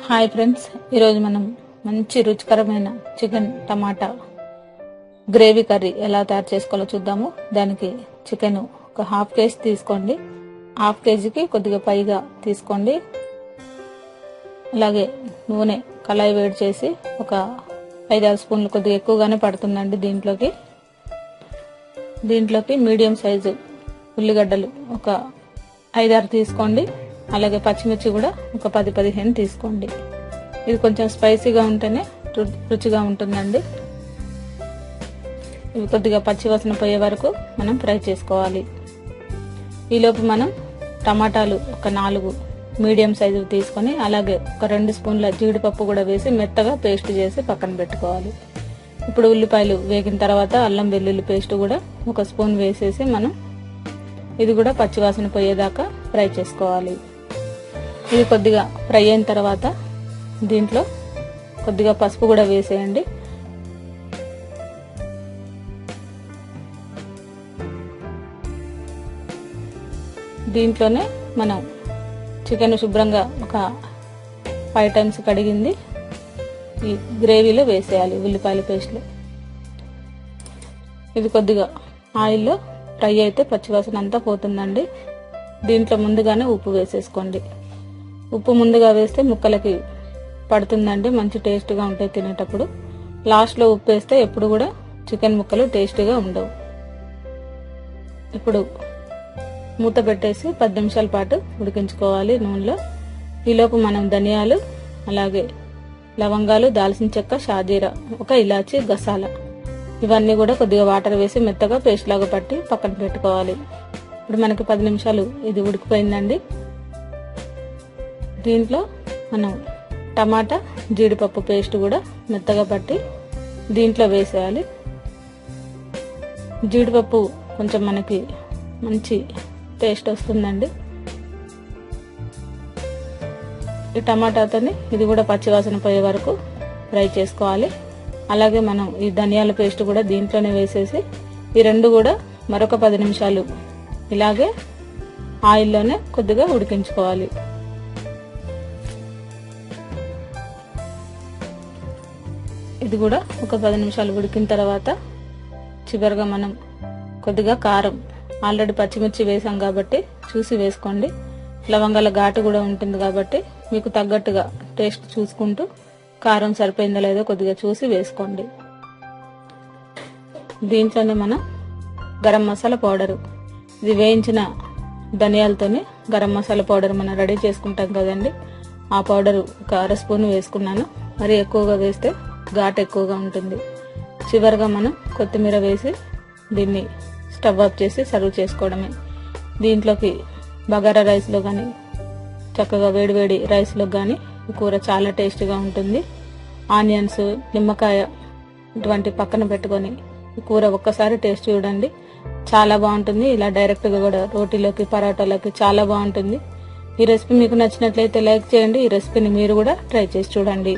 Hi friends, ఈరోజు మనం మంచి రుచికరమైన చికెన్ టమాటా గ్రేవీ కర్రీ ఎలా తయారు చేసుకోవాలో చూద్దాము. దానికి చికెన్ ఒక హాఫ్ కేజీ తీసుకోండి. హాఫ్ కేజీకి కొద్దిగా పైగా తీసుకోండి. అలాగే నూనె కళాయి వేడి చేసి ఒక 5-6 స్పూన్లు, కొద్దిగా ఎక్కువగానే పడుతుందండి. దీంట్లోకి మీడియం సైజు ఉల్లిగడ్డలు ఒక 5-6 తీసుకోండి. అలాగే పచ్చిమిర్చి కూడా ఒక 10-15 తీసుకోండి. ఇది కొంచెం స్పైసీగా ఉంటేనే రుచిగా ఉంటుందండి. ఇవి కొద్దిగా పచ్చివాసన పోయే వరకు మనం ఫ్రై చేసుకోవాలి. ఈలోపు మనం టమాటాలు ఒక 4 మీడియం సైజు తీసుకొని, అలాగే ఒక 2 స్పూన్ల జీడిపప్పు కూడా వేసి మెత్తగా పేస్ట్ చేసి పక్కన పెట్టుకోవాలి. ఇప్పుడు ఉల్లిపాయలు వేగిన తర్వాత అల్లం వెల్లుల్లి పేస్ట్ కూడా ఒక స్పూన్ వేసేసి మనం ఇది కూడా పచ్చివాసన పోయేదాకా ఫ్రై చేసుకోవాలి. ఇది కొద్దిగా ఫ్రై అయిన తర్వాత దీంట్లో కొద్దిగా పసుపు కూడా వేసేయండి. దీంట్లోనే మనం చికెన్ శుభ్రంగా ఒక 5 టైమ్స్ కడిగింది ఈ గ్రేవీలో వేసేయాలి. ఉల్లిపాయల పేస్ట్లో ఇది కొద్దిగా ఆయిల్లో ఫ్రై అయితే పచ్చివాసన అంతా పోతుందండి. దీంట్లో ముందుగానే ఉప్పు వేసేసుకోండి. ఉప్పు ముందుగా వేస్తే ముక్కలకి పడుతుందండి, మంచి టేస్ట్గా ఉంటాయి తినేటప్పుడు. లాస్ట్లో ఉప్పు వేస్తే ఎప్పుడు కూడా చికెన్ ముక్కలు టేస్టీగా ఉండవు. ఇప్పుడు మూత పెట్టేసి 10 నిమిషాల పాటు ఉడికించుకోవాలి నూనెలో. ఈలోపు మనం ధనియాలు, అలాగే లవంగాలు, దాల్చిన చెక్క, షాజీరా, ఒక ఇలాచి, గసాల ఇవన్నీ కూడా కొద్దిగా వాటర్ వేసి మెత్తగా పేస్ట్ లాగా పట్టి పక్కన పెట్టుకోవాలి. ఇప్పుడు మనకి 10 నిమిషాలు ఇది ఉడికిపోయిందండి. దీంట్లో మనం టమాటా జీడిపప్పు పేస్ట్ కూడా మెత్తగా పట్టి దీంట్లో వేసేయాలి. జీడిపప్పు కొంచెం మనకి మంచి టేస్ట్ వస్తుందండి. ఈ టమాటాతోని ఇది కూడా పచ్చివాసన పోయే వరకు ఫ్రై చేసుకోవాలి. అలాగే మనం ఈ ధనియాల పేస్ట్ కూడా దీంట్లోనే వేసేసి ఈ రెండు కూడా మరొక 10 నిమిషాలు ఇలాగే ఆయిల్లోనే కొద్దిగా ఉడికించుకోవాలి. ఇది కూడా ఒక 10 నిమిషాలు ఉడికిన తర్వాత చివరిగా మనం కొద్దిగా కారం, ఆల్రెడీ పచ్చిమిర్చి వేసాం కాబట్టి చూసి వేసుకోండి. లవంగాల ఘాటు కూడా ఉంటుంది కాబట్టి మీకు తగ్గట్టుగా టేస్ట్ చూసుకుంటూ కారం సరిపోయిందో లేదో కొద్దిగా చూసి వేసుకోండి. దీంట్లోనే మనం గరం మసాలా పౌడరు, ఇది వేయించిన ధనియాలతోనే గరం మసాలా పౌడర్ మనం రెడీ చేసుకుంటాం కదండి, ఆ పౌడరు ఒక 1/2 స్పూన్ వేసుకున్నాను. మరి ఎక్కువగా వేస్తే ఘాటు ఎక్కువగా ఉంటుంది. చివరిగా మనం కొత్తిమీర వేసి దీన్ని స్టవ్ ఆఫ్ చేసి సర్వ్ చేసుకోవడమే. దీంట్లోకి బగారా రైస్లో కానీ, చక్కగా వేడివేడి రైస్లో కానీ ఈ కూర చాలా టేస్టీగా ఉంటుంది. ఆనియన్స్, నిమ్మకాయ ఇటువంటి పక్కన పెట్టుకొని ఈ కూర ఒక్కసారి టేస్ట్ చూడండి, చాలా బాగుంటుంది. ఇలా డైరెక్ట్గా కూడా రోటీలోకి, పరాటాలోకి చాలా బాగుంటుంది. ఈ రెసిపీ మీకు నచ్చినట్లయితే లైక్ చేయండి. ఈ రెసిపీని మీరు కూడా ట్రై చేసి చూడండి.